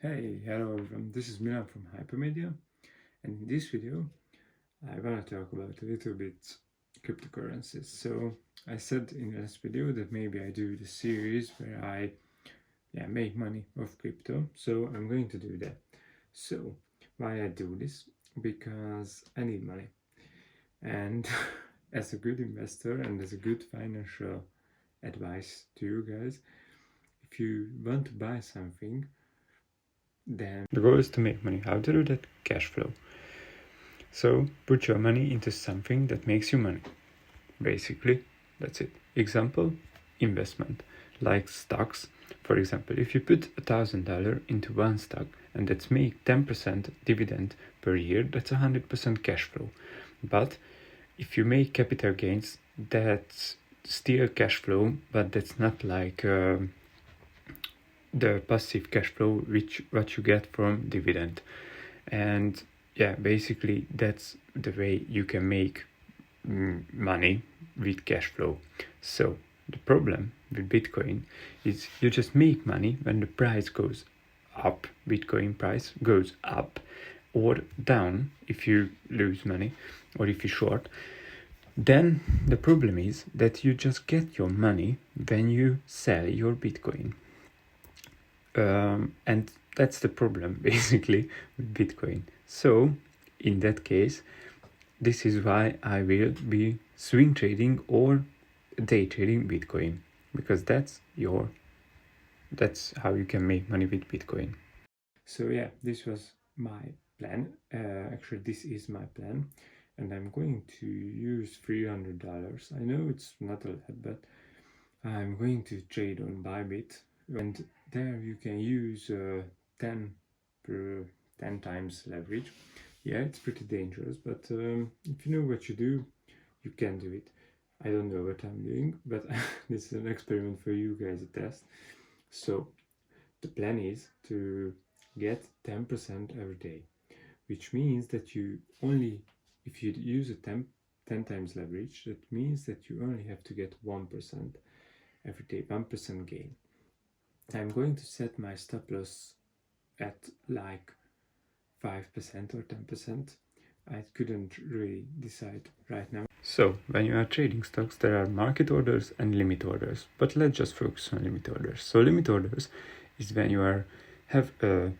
Hey, hello everyone, this is Milan from Hypermedia, and in this video I want to talk about a little bit cryptocurrencies. So I said in the last video that maybe I do the series where I make money off crypto, so I'm going to do that. So why I do this? Because I need money, and as a good investor and as a good financial advice to you guys, if you want to buy something, then the goal is to make money. How to do that? Cash flow. So put your money into something that makes you money. Basically, that's it. Example, investment, like stocks. For example, if you put $1,000 into one stock and that's make 10% dividend per year, that's 100% cash flow. But if you make capital gains, that's still cash flow, but that's not like the passive cash flow what you get from dividend. And yeah, basically that's the way you can make money with cash flow. So the problem with Bitcoin is you just make money when the price goes up, Bitcoin price goes up, or down if you lose money or if you short. Then the problem is that you just get your money when you sell your Bitcoin. And that's the problem basically with Bitcoin. So in that case, this is why I will be swing trading or day trading Bitcoin, because that's how you can make money with Bitcoin. So yeah, this was my plan. Actually, this is my plan, and I'm going to use $300. I know it's not a lot, but I'm going to trade on Bybit, and there you can use 10 times leverage. Yeah, it's pretty dangerous, but if you know what you do, you can do it. I don't know what I'm doing, but this is an experiment for you guys to test. So the plan is to get 10% every day, which means that you only, if you use a 10 times leverage, that means that you only have to get 1% every day, 1% gain. I'm going to set my stop loss at like 5% or 10%. I couldn't really decide right now. So when you are trading stocks, there are market orders and limit orders, but let's just focus on limit orders. So limit orders is when you have a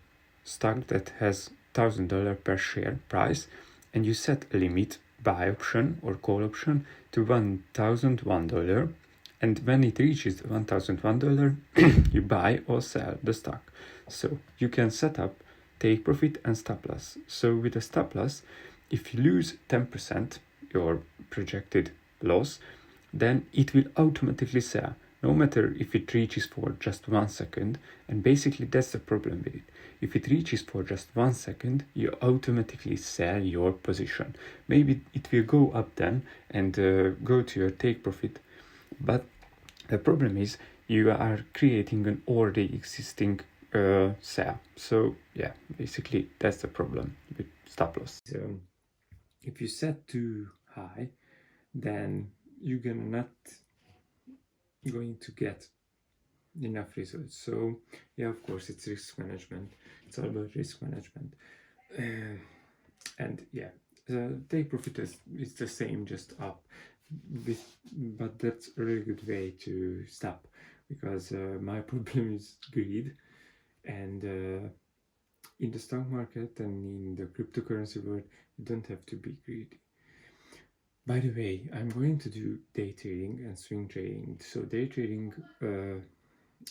stock that has $1,000 per share price, and you set a limit, buy option or call option, to $1,001, and when it reaches $1,001 you buy or sell the stock. So you can set up take profit and stop loss. So with a stop loss, if you lose 10% your projected loss, then it will automatically sell, no matter if it reaches for just 1 second. And basically that's the problem with it. If it reaches for just 1 second, you automatically sell your position. Maybe it will go up then and go to your take profit, but the problem is you are creating an already existing sell. So yeah, basically that's the problem with stop loss. So if you set too high, then you're not going to get enough results. So yeah, of course it's risk management. It's all about risk management. And yeah, the take profit is the same, just up. But that's a really good way to stop, because my problem is greed, and in the stock market and in the cryptocurrency world, you don't have to be greedy. By the way, I'm going to do day trading and swing trading. So day trading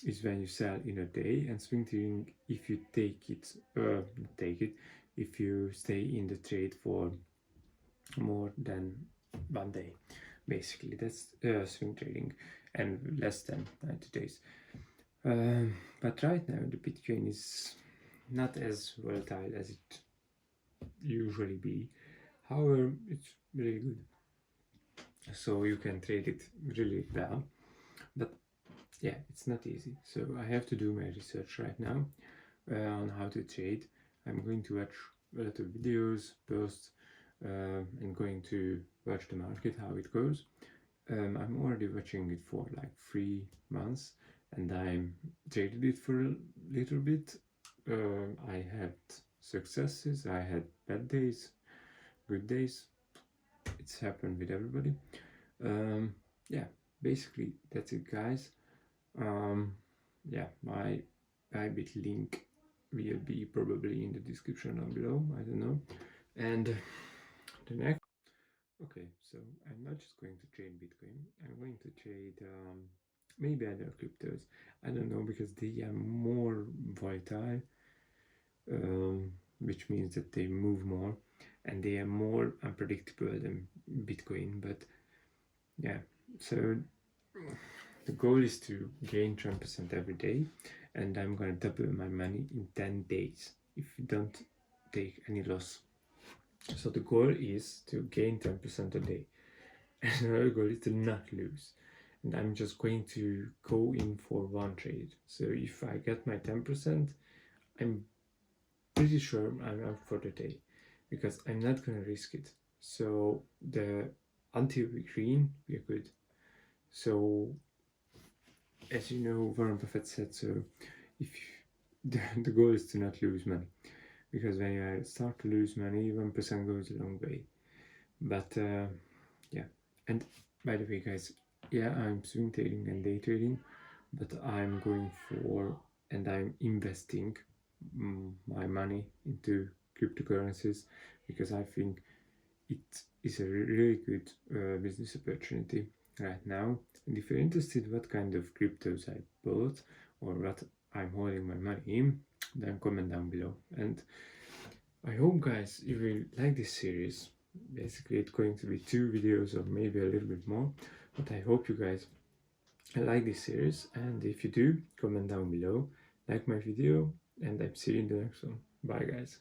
is when you sell in a day, and swing trading if you take it if you stay in the trade for more than 1 day. Basically that's swing trading, and less than 90 days. But right now the Bitcoin is not as volatile as it usually be. However, it's really good, so you can trade it really well. But yeah, it's not easy, so I have to do my research right now on how to trade. I'm going to watch a lot of videos, posts, and going to watch the market, how it goes. I'm already watching it for like 3 months, and I'm traded it for a little bit I had successes, I had bad days, good days. It's happened with everybody. Yeah, basically that's it, guys. Yeah, my Bybit link will be probably in the description down below. I don't know. And the next. Okay, so I'm not just going to trade Bitcoin. I'm going to trade maybe other cryptos. I don't know, because they are more volatile, which means that they move more and they are more unpredictable than Bitcoin. But yeah, so the goal is to gain 10% every day, and I'm gonna double my money in 10 days if you don't take any loss. So the goal is to gain 10% a day. And another goal is to not lose. And I'm just going to go in for one trade. So if I get my 10%, I'm pretty sure I'm out for the day, because I'm not gonna risk it. So until we green, we're good. So as you know, Warren Buffett said, so if the goal is to not lose money, because when you start to lose money, 1% goes a long way. But yeah, and by the way, guys, yeah, I'm swing trading and day trading, but I'm going for, and I'm investing my money into cryptocurrencies, because I think it is a really good business opportunity right now. And if you're interested what kind of cryptos I bought or what I'm holding my money in, then comment down below. And I hope, guys, you will like this series. Basically, it's going to be 2 videos or maybe a little bit more, but I hope you guys like this series. And if you do, comment down below, like my video, and I'll see you in the next one. Bye, guys.